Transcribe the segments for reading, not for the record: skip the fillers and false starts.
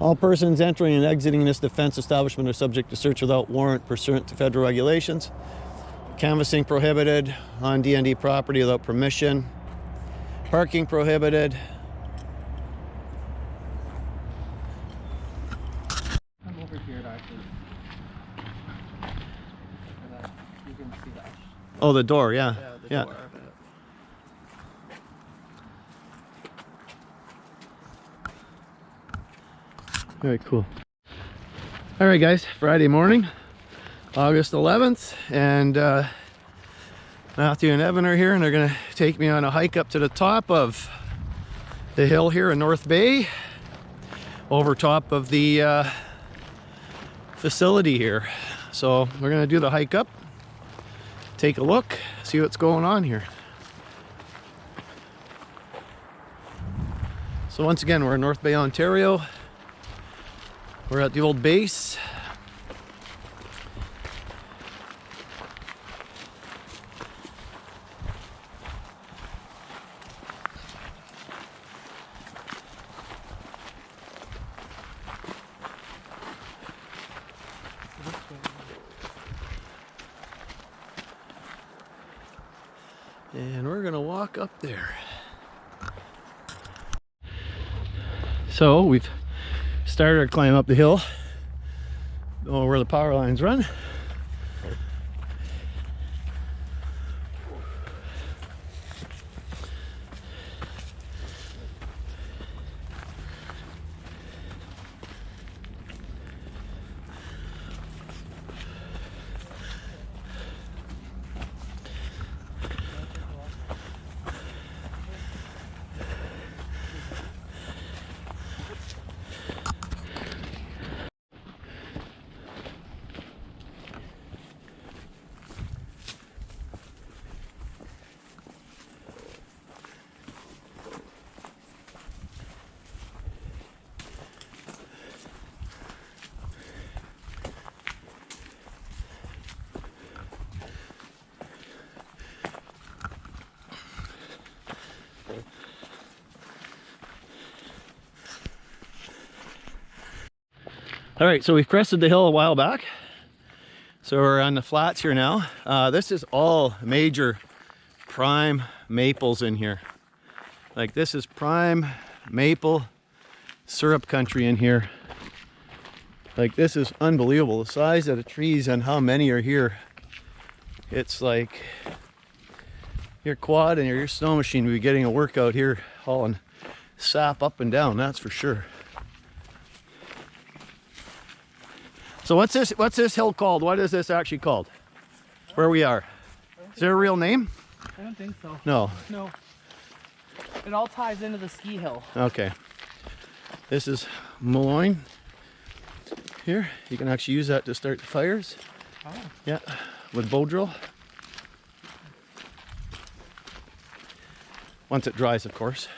All persons entering and exiting this defense establishment are subject to search without warrant pursuant to federal regulations. Canvassing prohibited on DND property without permission. Parking prohibited. I'm over here actually. You can see that. Oh, the door, yeah. Yeah, the door. Very cool. All right, guys, Friday morning, August 11th, and Matthew and Evan are here, and they're gonna take me on a hike up to the top of the hill here in North Bay, over top of the facility here. So we're gonna do the hike up, take a look, see what's going on here. So once again, we're in North Bay, Ontario. We're at the old base. And we're gonna walk up there. So we've started our climb up the hill, where the power lines run. All right, so we've crested the hill a while back. So we're on the flats here now. This is all major prime maples in here. Like, this is prime maple syrup country in here. Like, this is unbelievable. The size of the trees and how many are here. It's like your quad and your snow machine would be getting a workout here, hauling sap up and down, that's for sure. So what's this hill called? What is this actually called? Where we are? Is there a real name? I don't think so. No. No. It all ties into the ski hill. Okay. This is Malloyne. Here, you can actually use that to start the fires. Oh. Yeah, with bow drill. Once it dries, of course.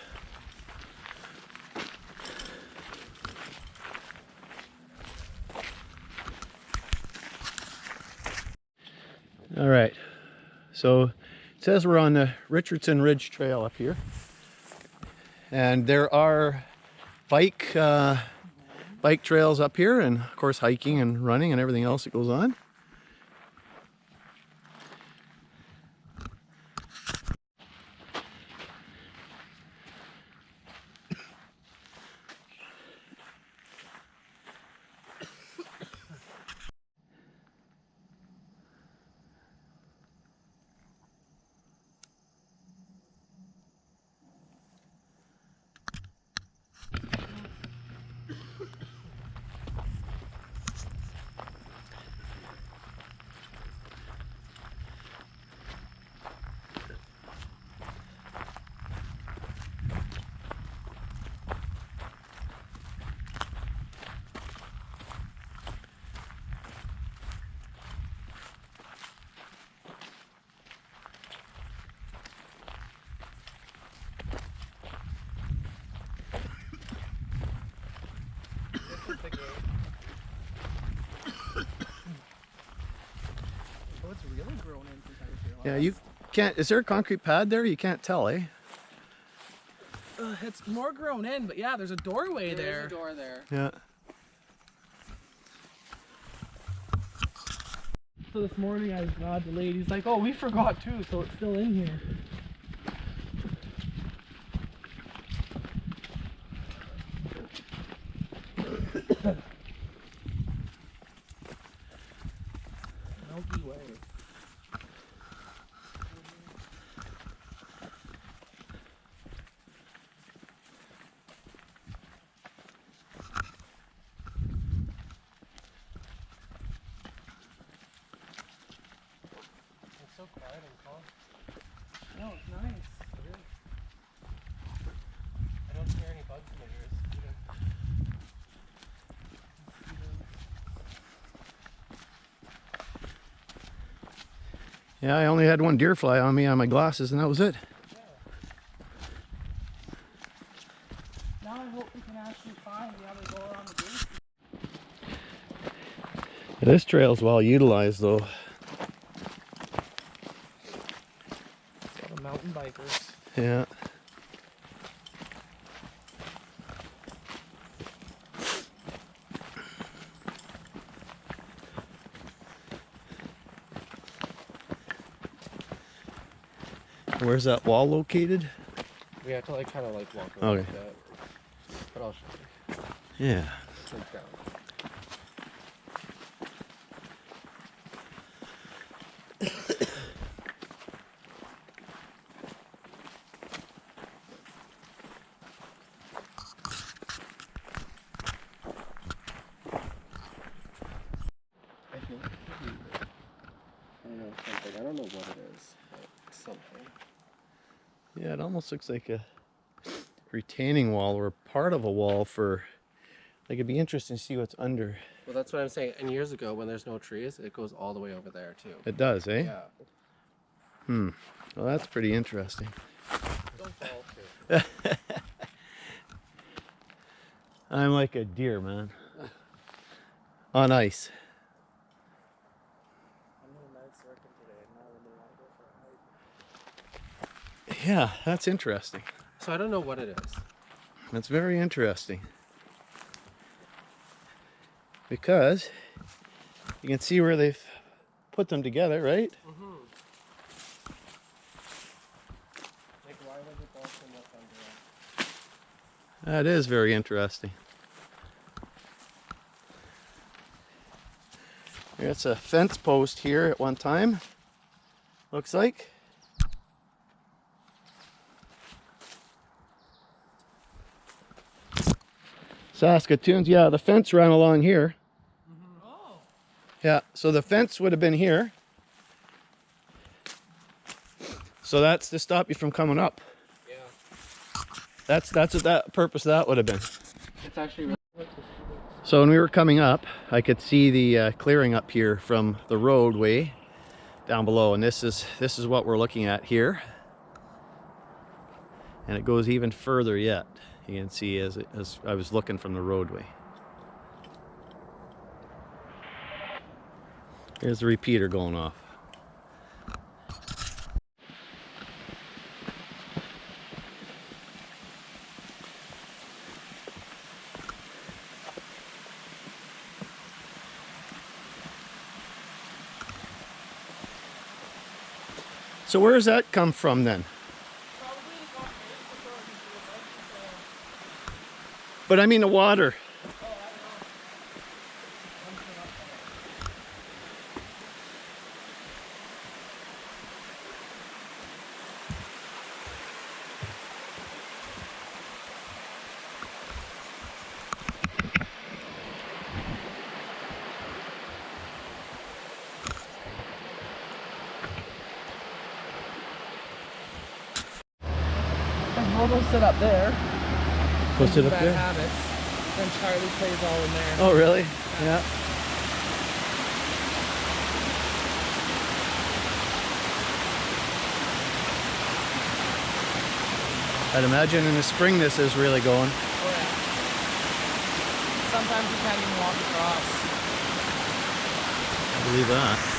All right, so it says we're on the Richardson Ridge Trail up here, and there are bike trails up here, and of course hiking and running and everything else that goes on. Oh, it's really grown in since I was here last. Yeah, you can't, is there a concrete pad there? You can't tell, eh? It's more grown in, but yeah, there's a doorway there. There's a door there. Yeah. So this morning I got delayed. He's like, oh, we forgot too, so it's still in here. Milky Way. It's so quiet and calm. No, it's nice. It is. I don't hear any bugs in my ears either. Yeah, I only had one deer fly on me on my glasses, and that was it. Now I hope we can actually find the other door on the base. This trail's well utilized, though. Got the mountain bikers. Yeah. Where's that wall located? We have to like kind of like walk Okay. around that. But I'll show you. Yeah. Like down. I think I don't know something. I don't know what it is, but something. Yeah, it almost looks like a retaining wall or part of a wall for, like, it'd be interesting to see what's under. Well, that's what I'm saying. And years ago, when there's no trees, it goes all the way over there too. It does, eh? Yeah. Hmm. Well, that's pretty interesting. Don't fall too. I'm like a deer, man. On ice. I'm doing night circuit today, and now we're going to go for a hike. Yeah, that's interesting. So I don't know what it is. That's very interesting. Because you can see where they've put them together, right? Mm-hmm. Like, why was it all so much under? That is very interesting. It's a fence post here at one time, looks like. Saskatoons, yeah, the fence ran along here. Mm-hmm. Oh. Yeah, so the fence would have been here. So that's to stop you from coming up. Yeah. That's what that purpose that would have been. It's actually really So when we were coming up, I could see the clearing up here from the roadway down below, and this is what we're looking at here. And it goes even further yet. You can see as I was looking from the roadway. Here's the repeater going off. So where does that come from then? But I mean the water. We'll go sit up there. Go sit up Bad there? habits. Then Charlie plays all in there. Oh really? Yeah. I'd imagine in the spring this is really going. Oh, yeah. Sometimes you can't even walk across. I believe that.